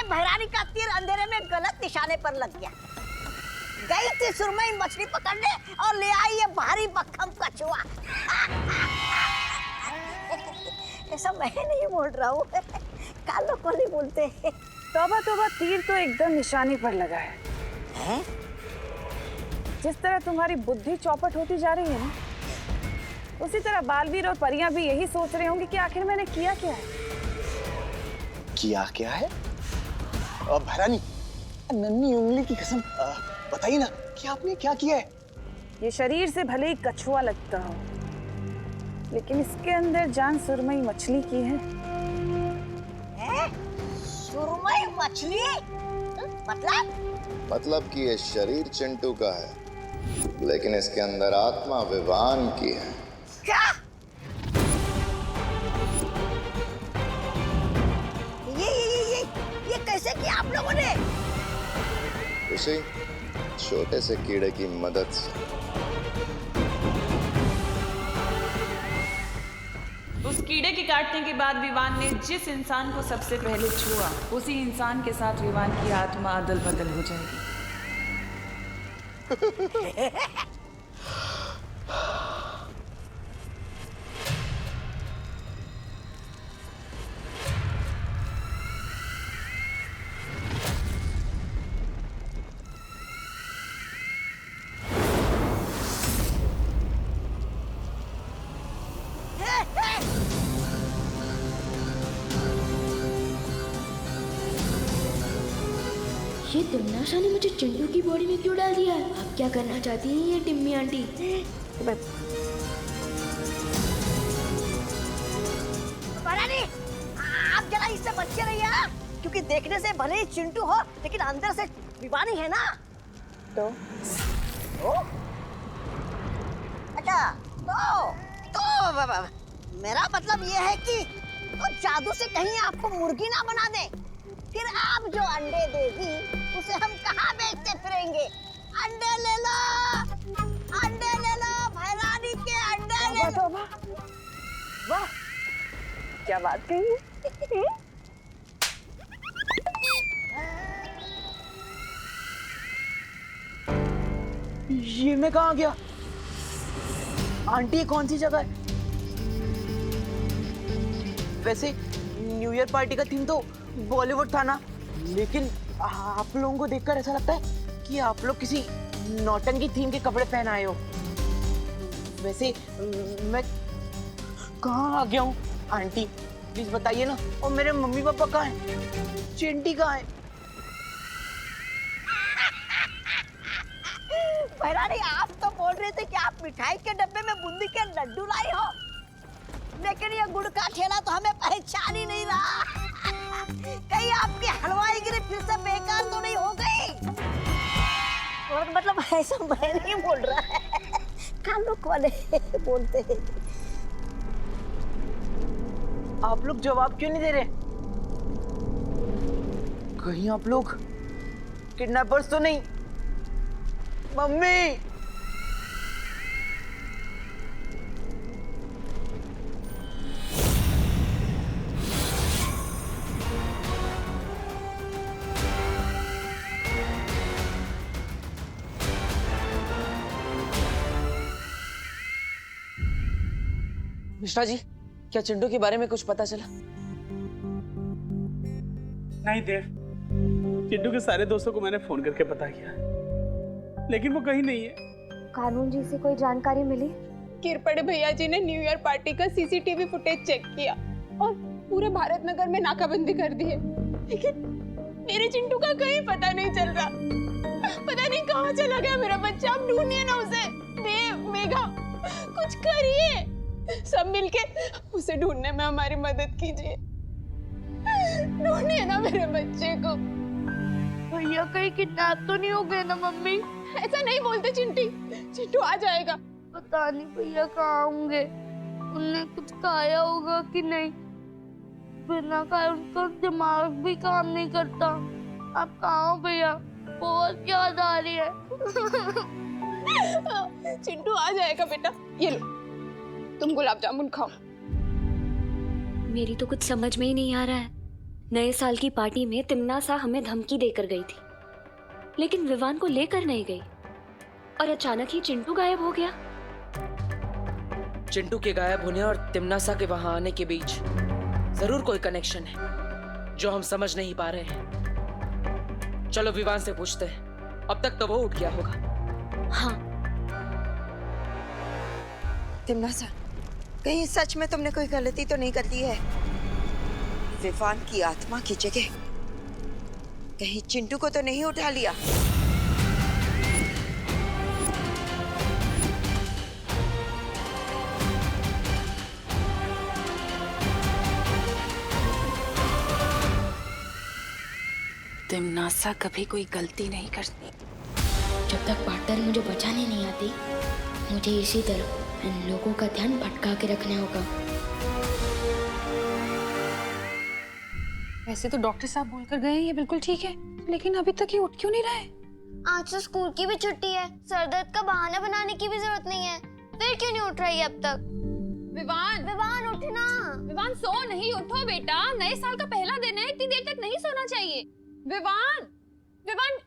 भैरानी का तीर अंधेरे में गलत निशाने पर लग गया। गई थी सुरमई मछली पकड़ने और ले आई ये भारी भक्कम कछुआ। ऐसा मैं नहीं बोल रहा हूँ, कालो को नहीं बोलते। तौबा तौबा, तीर तो एकदम निशाने पर लगा है? जिस तरह तुम्हारी बुद्धि चौपट होती जा रही है ना, उसी तरह बालवीर और परियां भी यही सोच रहे होंगे कि आखिर मैंने किया क्या है। किया क्या है? भैरानी, नन्ही उंगली की कसम बताइए ना कि आपने क्या किया है? ये शरीर से भले ही कछुआ लगता हो, लेकिन इसके अंदर जान सुरमई मछली की है। सुरमई मछली? मतलब कि ये शरीर चिंटू का है, लेकिन इसके अंदर आत्मा विवान की है। क्या? ये कैसे किया आप लोगों ने? उसी छोटे से कीड़े की मदद से। उस कीड़े के काटने के बाद विवान ने जिस इंसान को सबसे पहले छुआ, उसी इंसान के साथ विवान की आत्मा अदल बदल हो जाएगी। ये तिमनाशा ने मुझे चिंटू की बॉडी में क्यों डाल दिया है? आप क्या करना चाहती हैं ये टिम्मी आंटी? आप जरा इससे बच्चे रहिए, क्योंकि देखने से भले ही चिंटू हो, लेकिन अंदर से विवानी है ना। तो अच्छा, तो मेरा मतलब ये है कि तो जादू से कहीं आपको मुर्गी ना बना दे, फिर आप जो अंडे देगी उसे हम कहाँ बेचते फिरेंगे? अंडे ले लो, भैरानी के अंडे ले लो। वाह, क्या बात कही है। ये मैं कहाँ गया? आंटी, कौन सी जगह है? वैसे न्यू ईयर पार्टी का थीम तो बॉलीवुड था ना, लेकिन आप लोगों को देखकर ऐसा लगता है कि आप लोग किसी नौटंकी थीम के कपड़े पहन आए हो। वैसे मैं कहाँ आ गया हूँ? आंटी प्लीज बताइए ना। और मेरे मम्मी पापा कहाँ हैं? चिंटी कहाँ है? भैरानी, आप तो बोल रहे थे कि आप मिठाई के डब्बे में बूंदी के लड्डू लाई हो, लेकिन ये गुड़ का ठेला तो हमें पहचान ही नहीं रहा। कहीं आपकी हलवाई गिरी फिर से बेकार तो नहीं हो गई? और मतलब ऐसा मैं नहीं बोल रहा है, कालुक वाले बोलते हैं। आप लोग जवाब क्यों नहीं दे रहे? कहीं आप लोग किडनैपर्स तो नहीं? मम्मी, मिश्रा जी, क्या चिंटू के बारे में कुछ पता चला? नहीं देव, चिंटू के सारे दोस्तों को मैंने फोन करके पता किया, लेकिन वो कहीं नहीं है। कानून जी से कोई जानकारी मिली? किरपड़े भैया जी ने न्यू ईयर पार्टी का सीसीटीवी फुटेज चेक किया और पूरे भारत नगर में नाकाबंदी कर दी है, लेकिन मेरे चिंटू का कहीं पता नहीं चल रहा। पता नहीं कहाँ चला गया मेरा बच्चा। आप ढूंढिए ना उसे। देव, मेघा, कुछ करिए, सब मिलके उसे ढूंढने में हमारी मदद कीजिए। ढूंढिए ना मेरे बच्चे को। भैया कहीं किडनैप तो नहीं हो गए ना मम्मी? ऐसा नहीं बोलते चिंटी, चिंटू आ जाएगा। पता नहीं भैया कहाँ होंगे, उन्हें कुछ खाया होगा कि नहीं। बिना खाए उनका दिमाग भी काम नहीं करता। आप कहाँ हो भैया? बहुत याद आ रही है। चिंटू आ जाएगा बेटा। ये लो, तुम गुलाब जामुन खाओ। मेरी तो कुछ समझ में ही नहीं आ रहा है। नए साल की पार्टी में तिम्नासा हमें धमकी देकर गई थी, लेकिन विवान को लेकर नहीं गई और अचानक ही चिंटू गायब हो गया। चिंटू के गायब होने और तिम्नासा के वहां आने के बीच जरूर कोई कनेक्शन है जो हम समझ नहीं पा रहे हैं। चलो विवान से पूछते हैं, अब तक तो वो उठ गया होगा। हाँ। तिम्नासा, कहीं सच में तुमने कोई गलती तो नहीं कर दी है? विवान की आत्मा की जगह कहीं चिंटू को तो नहीं उठा लिया? तिम्नासा कभी कोई गलती नहीं करती। जब तक पार्टनर मुझे बचाने नहीं आती, मुझे इसी तरह इन लोगों का ध्यान भटका के रखना होगा। वैसे तो डॉक्टर साहब बोलकर गए ये बिल्कुल ठीक है, लेकिन अभी तक ये उठ क्यों नहीं रहा है? आज तो स्कूल की भी छुट्टी है, सर दर्द का बहाना बनाने की भी जरूरत नहीं है। फिर क्यों नहीं उठ रही है अब तक? विवान उठना। विवान सो नहीं, उठो बेटा, नए साल का पहला दिन है, इतनी देर तक नहीं सोना चाहिए। विवान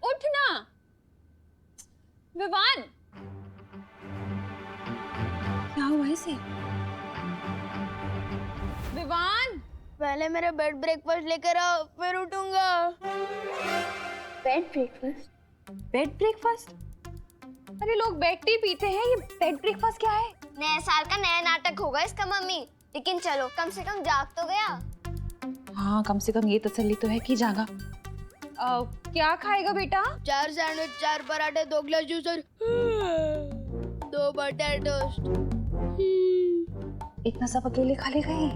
उठना। विवान, क्या हुआ इसे? विवान, पहले मेरा बेड ब्रेकफास्ट लेकर आओ, फिर उठूंगा। Bed breakfast? Bed breakfast? अरे लोग बेड टी पीते हैं, ये बेड ब्रेकफास्ट क्या है? नए साल का नया नाटक होगा इसका मम्मी। लेकिन चलो, कम से कम जाग तो गया। हाँ, कम से कम ये तसल्ली तो है कि जागा। क्या खाएगा बेटा? 4 सैंडविच, 4 पराठे, 2 ग्लास जूस और 2 बटर टोस्ट। इतना सब अकेले खा लेगा ये?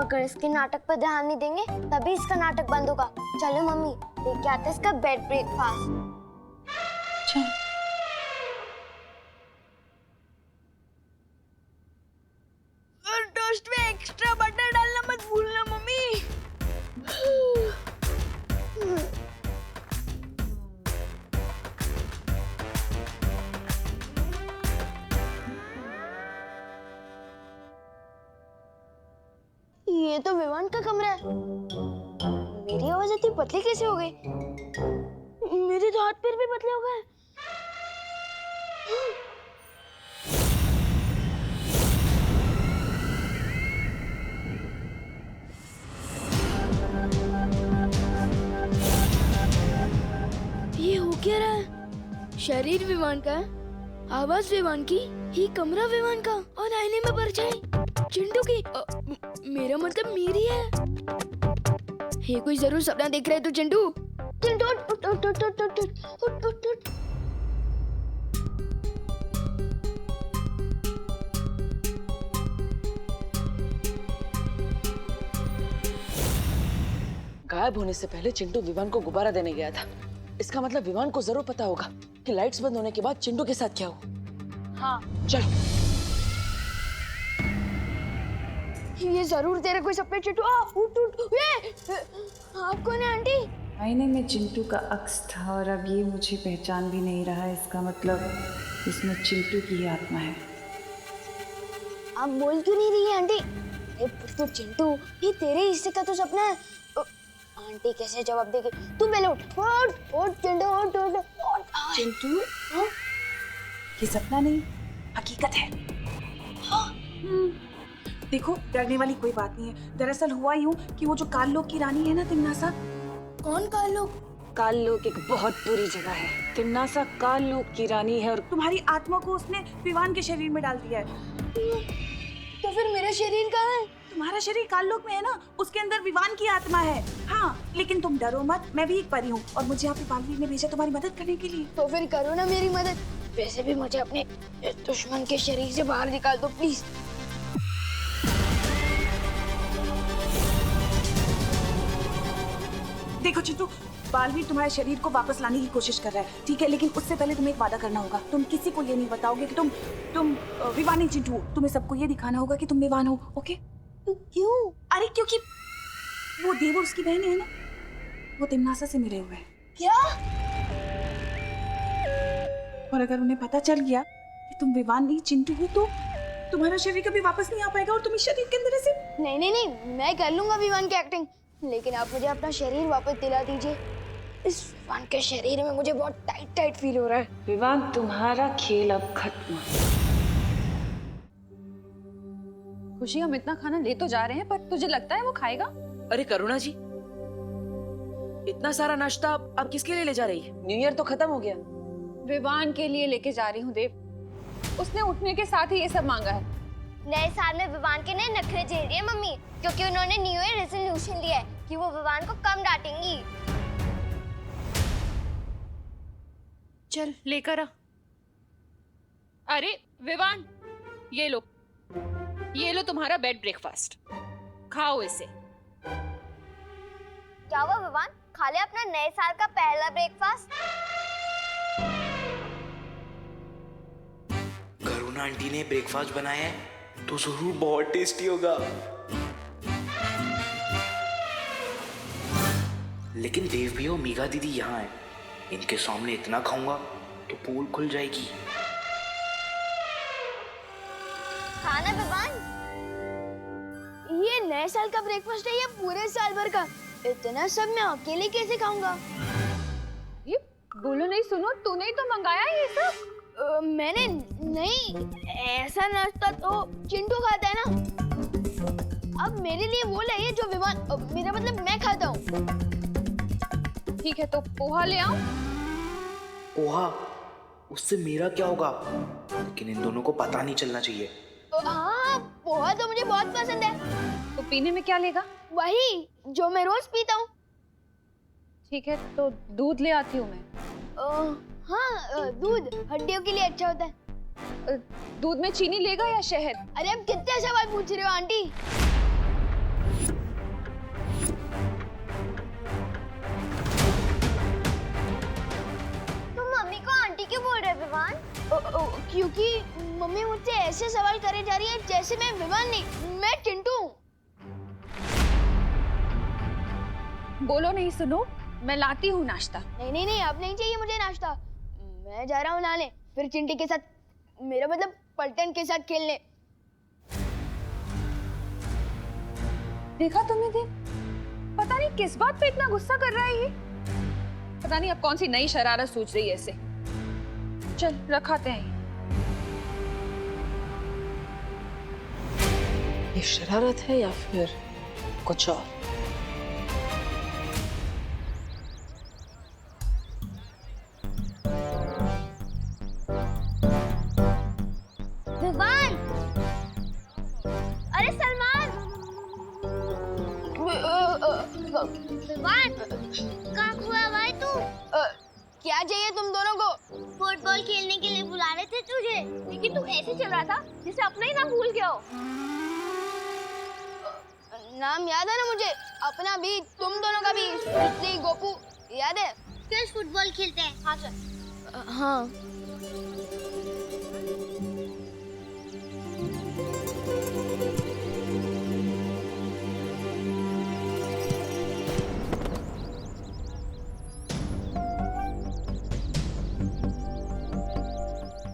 अगर इसके नाटक पर ध्यान नहीं देंगे तभी इसका नाटक बंद होगा। चलो मम्मी, लेके आते हैं इसका बेड ब्रेकफास्ट। चल। और टोस्ट में एक्स्ट्रा बटर डालना मत भूलना मम्मी। ये तो विवान का कमरा है। मेरी आवाज इतनी पतली कैसे हो गई? मेरे तो हाथ पैर भी पतले हो गए। ये हो क्या रहा है? शरीर विमान का है, आवाज विमान की, ही कमरा विमान का, और आईने में परछाई चिंटू की। मेरा मतलब मेरी है। ये कोई जरूर सपना देख रहे तो चिंटू। चिंटू उठ उठ उठ उठ उठ उठ उठ उठ उठ। गायब होने से पहले चिंटू विवान को गुब्बारा देने गया था। इसका मतलब विवान को जरूर पता होगा कि लाइट्स बंद होने के बाद चिंटू के साथ क्या हुआ। हाँ, चल। ये जरूर तेरे कोई सपने चिंटू। उठ उठ। ये आप कौन है आंटी? आईने में चिंटू का अक्स था और अब ये मुझे पहचान भी नहीं रहा है। इसका मतलब इसमें चिंटू की ही आत्मा है। आप बोल क्यों नहीं रही है आंटी? अरे पुट्टू चिंटू, ये तेरे हिस्से का तो सपना है। आंटी कैसे जवाब देगी? तू पहले उठ उठ उठ चिंटू उठ उठ उठ। चिंटू, ये सपना नहीं, हकीकत है। देखो, डरने वाली कोई बात नहीं है। दरअसल हुआ यूं कि वो जो काल लोक की रानी है ना तिम्नासा। कौन काल लोक? काल लोक एक बहुत बुरी जगह है। तिम्नासा काल लोक की रानी है और तुम्हारी आत्मा को उसने विवान के शरीर में डाल दिया है। तो फिर मेरा शरीर कहाँ है? तुम्हारा शरीर काल लोक में है ना, उसके अंदर विवान की आत्मा है। हाँ, लेकिन तुम डरो मत, मैं भी एक परी हूँ और मुझे यहाँ पे बालवीर ने भेजा तुम्हारी मदद करने के लिए। तो फिर करो ना मेरी मदद। वैसे भी मुझे अपने दुश्मन के शरीर से बाहर निकाल दो प्लीज। देखो चिंटू, बालवीर तुम्हारे शरीर को वापस लाने की कोशिश कर रहा है, ठीक है? लेकिन उससे पहले तुम्हें एक वादा करना होगा। तुम किसी को ये नहीं बताओगे कि तुम विवान नहीं चिंटू। तुम्हें सबको ये दिखाना होगा कि तुम विवान हो, ओके? क्यों? अरे क्योंकि वो देवो उसकी बहन है ना, वो तिम्नासा से मिले हुए हैं। क्या? और अगर उन्हें पता चल गया कि तुम विवान नहीं चिंटू हो तो तुम्हारा शरीर कभी वापस नहीं आ पाएगा और तुम इस शरीर के अंदर ऐसे। नहीं, मैं कर लूंगा विवान की एक्टिंग। लेकिन आप मुझे अपना शरीर वापस दिला दीजिए। इस विवान के शरीर में मुझे बहुत टाइट टाइट फील हो रहा है। विवान, तुम्हारा खेल अब खत्म। खुशी, हम इतना खाना ले तो जा रहे हैं, पर तुझे लगता है वो खाएगा? अरे करुणा जी, इतना सारा नाश्ता आप किसके लिए ले जा रही है? न्यू ईयर तो खत्म हो गया। विवान के लिए लेके जा रही हूँ देव। उसने उठने के साथ ही ये सब मांगा है। नए साल में विवान के नए नखरे झेल रही है मम्मी, क्योंकि उन्होंने न्यू ईयर रेजोल्यूशन लिया है कि वो विवान को कम डांटेंगी। चल लेकर आ। अरे विवान, ये लो तुम्हारा बेड ब्रेकफास्ट, खाओ इसे। क्या हुआ विवान, खा ले अपना नए साल का पहला ब्रेकफास्ट। करुणा आंटी ने ब्रेकफास्ट बनाया है तो जरूर बहुत टेस्टी होगा। लेकिन देव भी और मीगा दीदी यहाँ है, इनके सामने इतना खाऊंगा तो पोल खुल जाएगी। खाना विवान, ये नए साल का ब्रेकफास्ट है या पूरे साल भर का? इतना सब मैं अकेले कैसे खाऊंगा? ये बोलो नहीं, सुनो, तूने ही तो मंगाया ये सब। मैंने नहीं, ऐसा नाश्ता तो चिंटू खाता है ना। अब मेरे लिए वो लाइए जो विवान, मेरा मतलब मैं खाता हूँ। ठीक है, तो पोहा ले आओ। पोहा? उससे मेरा क्या होगा? लेकिन इन दोनों को पता नहीं चलना चाहिए। हाँ, पोहा तो मुझे बहुत पसंद है। तो पीने में क्या लेगा? वही जो मैं रोज पीता हूँ। ठीक है, तो दूध ले आती हूँ मैं। हाँ, दूध हड्डियों के लिए अच्छा होता है। दूध में चीनी लेगा या शहद? अरे अब कितने सवाल पूछ रहे हो आंटी? तुम मम्मी को आंटी क्यों बोल रहे विवान? क्योंकि मम्मी मुझसे ऐसे सवाल करे जा रही है जैसे मैं विवान नहीं, मैं चिंटू हूँ। बोलो नहीं, सुनो, मैं लाती हूँ नाश्ता। नहीं नहीं नहीं, अब नहीं चाहिए मुझे नाश्ता। मैं जा रहा हूँ लाने, फिर चिंटी के साथ, मेरा मतलब पलटन के साथ खेलने। देखा तुमने देव, पता नहीं किस बात पे इतना गुस्सा कर रहा है ये। पता नहीं अब कौन सी नई शरारत सोच रही है ऐसे। चल रखाते हैं। ये शरारत है या फिर कुछ और? विवान, अरे सलमान, विवान, कहाँ हुआ भाई तू? क्या चाहिए तुम दोनों को? फुटबॉल खेलने के लिए बुला रहे थे तुझे, लेकिन तू ऐसे चल रहा था जैसे अपना ही नाम भूल गया हो। नाम याद है ना मुझे, अपना भी, तुम दोनों का भी, सुश्री, गोपू, याद है? फिर फुटबॉल खेलते हैं। हाँ चल। हाँ।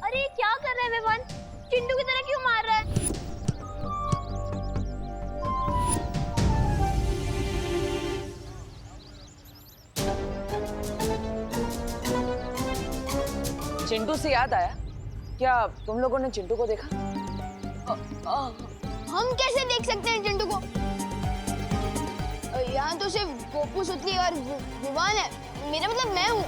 अरे क्या कर रहे हैं विवान? चिंटू की तरह क्यों मार रहा है? चिंटू से याद आया, क्या तुम लोगों ने चिंटू को देखा? हम कैसे देख सकते हैं चिंटू को? यहाँ तो सिर्फ गोपू, सुतली और विवान है, मेरा मतलब मैं हूँ।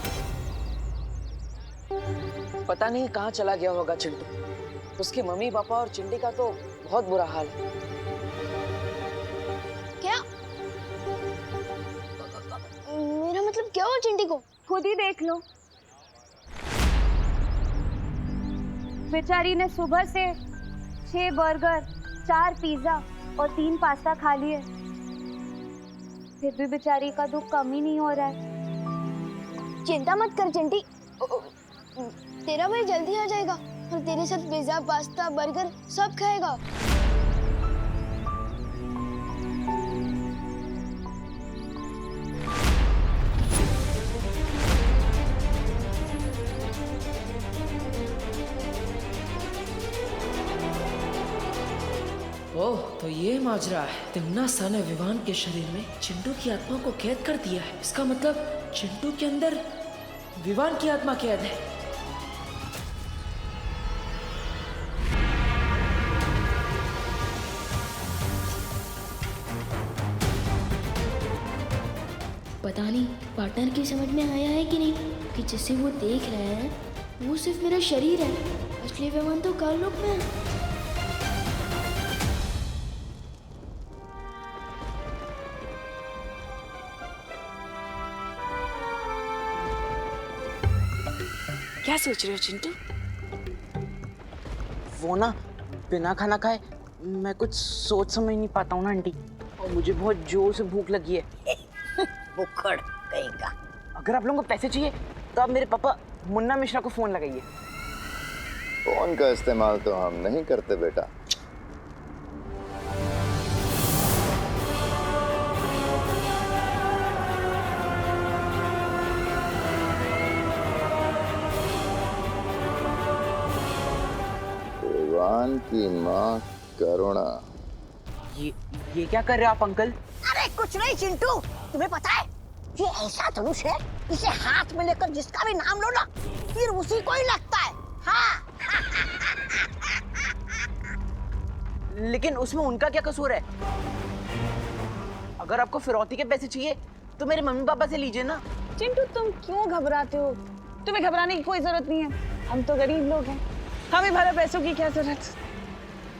पता नहीं कहाँ चला गया होगा चिंटू। उसकी मम्मी पापा और चिंटी का तो बहुत बुरा हाल है। क्या? मेरा मतलब क्या हुआ चिंटी को? खुद ही देख लो। बेचारी ने सुबह से 6 बर्गर, 4 पिज्जा और 3 पास्ता खा लिए, फिर भी बेचारी का दुख कम ही नहीं हो रहा है। चिंता मत कर चिंटी, तेरा भाई जल्दी आ जाएगा और तेरे साथ पिज्जा, पास्ता, बर्गर सब खाएगा। ओह, तो ये माजरा है। तिम्नासा ने विवान के शरीर में चिंटू की आत्मा को कैद कर दिया है। इसका मतलब चिंटू के अंदर विवान की आत्मा कैद है। पता नहीं पार्टनर की समझ में आया है कि नहीं कि जिसे वो देख रहे हैं वो सिर्फ मेरा शरीर है, असली विमान तो काललोक में है। क्या सोच रहे हो चिंटू? वो ना बिना खाना खाए मैं कुछ सोच समझ नहीं पाता हूँ ना आंटी, और मुझे बहुत जोर से भूख लगी है। बुखड़ कहीं का। अगर आप लोगों को पैसे चाहिए तो आप मेरे पापा मुन्ना मिश्रा को फोन लगाइए। फोन का इस्तेमाल तो हम नहीं करते बेटा। विवान की माँ करुणा। ये क्या कर रहे हो आप अंकल? अरे कुछ नहीं चिंटू, तुम्हें पता है ये ऐसा धनुष है, इसे हाथ में लेकर जिसका भी नाम लो ना फिर उसी को ही लगता है। हाँ। लेकिन उसमें उनका क्या कसूर है? अगर आपको फिरौती के पैसे चाहिए तो मेरे मम्मी पापा से लीजिए ना। चिंटू तुम क्यों घबराते हो? तुम्हें घबराने की कोई जरूरत नहीं है। हम तो गरीब लोग हैं, हमें भला पैसों की क्या जरूरत?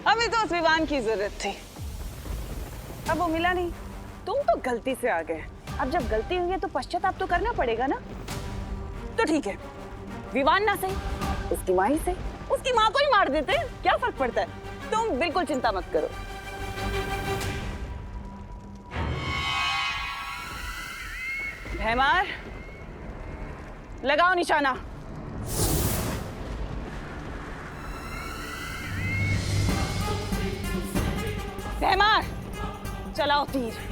हमें तो उस विमान की जरूरत थी, अब वो मिला नहीं। तुम तो गलती से आ गए, अब जब गलती हुई है तो पश्चाताप तो करना पड़ेगा ना। तो ठीक है, विमान ना सही, उसकी माँ ही सही, उसकी माँ को ही मार देते हैं, क्या फर्क पड़ता है? तुम बिल्कुल चिंता मत करो। भैमार लगाओ निशाना। भैमार चलाओ तीर।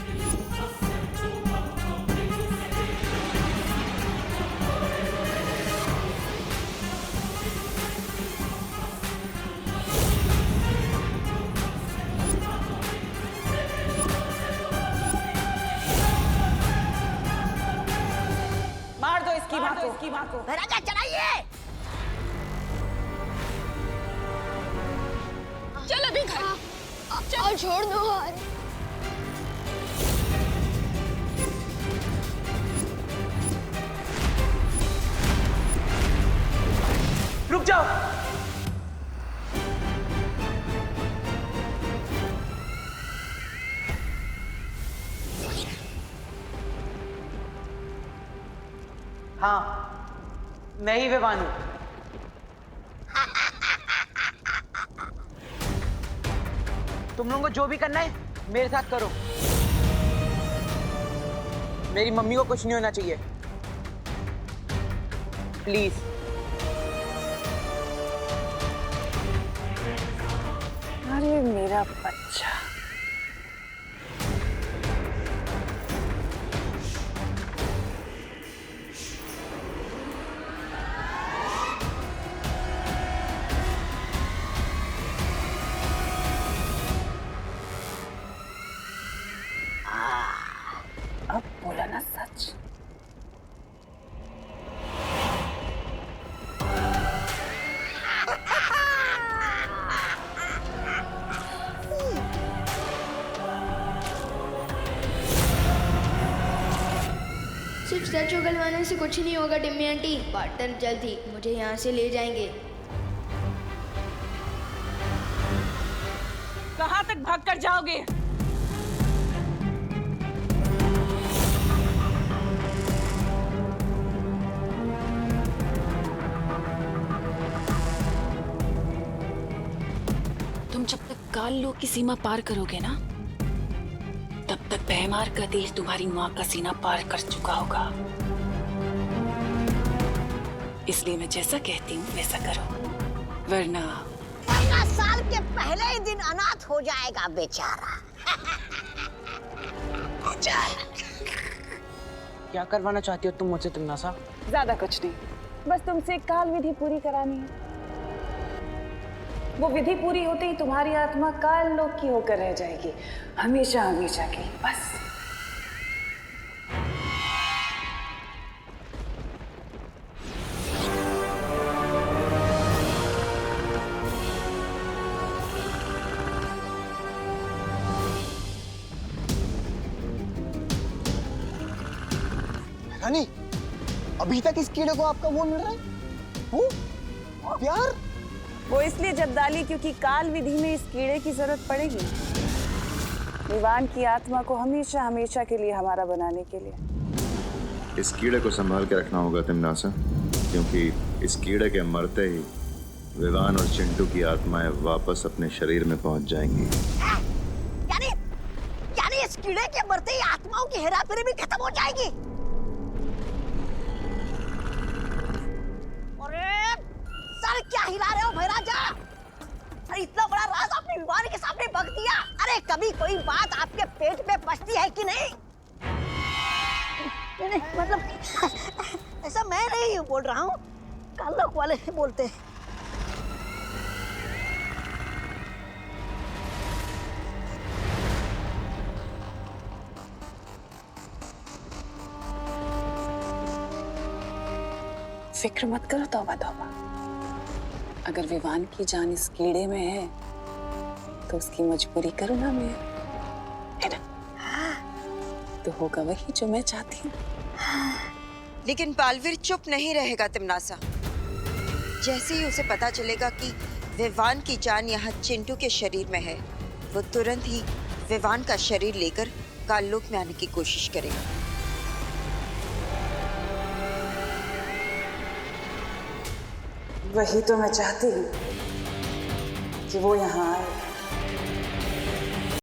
मार दो इसकी माँ को। राजा चलाइए। चल अभी घर चल, छोड़ दो। रुक जाओ। हाँ, मैं ही विवान हूं। तुम लोगों को जो भी करना है मेरे साथ करो। मेरी मम्मी को कुछ नहीं होना चाहिए, प्लीज। अरे मेरा बच्चा, अब बोला ना सच। सिर्फ सच उगलवाने से कुछ नहीं होगा टिम्मी आंटी। पार्टनर जल्द ही मुझे यहाँ से ले जाएंगे। कहाँ तक भाग कर जाओगे? तुम जब तक काललोक की सीमा पार करोगे ना, तब तक भैमार का देश तुम्हारी माँ का सीना पार कर चुका होगा। इसलिए मैं जैसा कहती हूँ वैसा करो, वरना 15 साल के पहले ही दिन अनाथ हो जाएगा बेचारा। क्या करवाना चाहती हो तुम मुझसे तिम्नासा? ज्यादा कुछ नहीं, बस तुमसे काल विधि पूरी करानी है। वो विधि पूरी होते ही तुम्हारी आत्मा काल लोक की होकर रह जाएगी, हमेशा हमेशा के लिए, बस। रानी, अभी तक इस कीड़े को आपका वो मिल रहा है? वो प्यार? वो इसलिए जब्दाली क्योंकि काल विधि में इस कीड़े की जरूरत पड़ेगी, विवान की आत्मा को हमेशा हमेशा के लिए हमारा बनाने के लिए। इस कीड़े को संभाल के रखना होगा तिमनासा, क्योंकि इस कीड़े के मरते ही विवान और चिंटू की आत्माएं वापस अपने शरीर में पहुंच जाएंगी। यानी इस कीड़े के मरते ही आत्माओं की हेराफेरी भी खत्म हो जाएगी। अरे क्या हिला रहे हो भैराजा? अरे इतना बड़ा राज आपने विवान के सामने बक दिया। अरे कभी कोई बात आपके पेट में पचती है कि नहीं? नहीं मतलब ऐसा मैं नहीं बोल रहा हूँ, कालोक वाले बोलते हैं। फिक्र मत करो तौबा तौबा, अगर विवान की जान इस कीड़े में है तो उसकी मजबूरी करो ना मैं, है ना? तो होगा वही जो मैं चाहती हूँ। लेकिन बालवीर चुप नहीं रहेगा तिमनासा। जैसे ही उसे पता चलेगा कि विवान की जान यहाँ चिंटू के शरीर में है, वो तुरंत ही विवान का शरीर लेकर काललोक में आने की कोशिश करेगा। वही तो मैं चाहती हूँ कि वो यहाँ आए।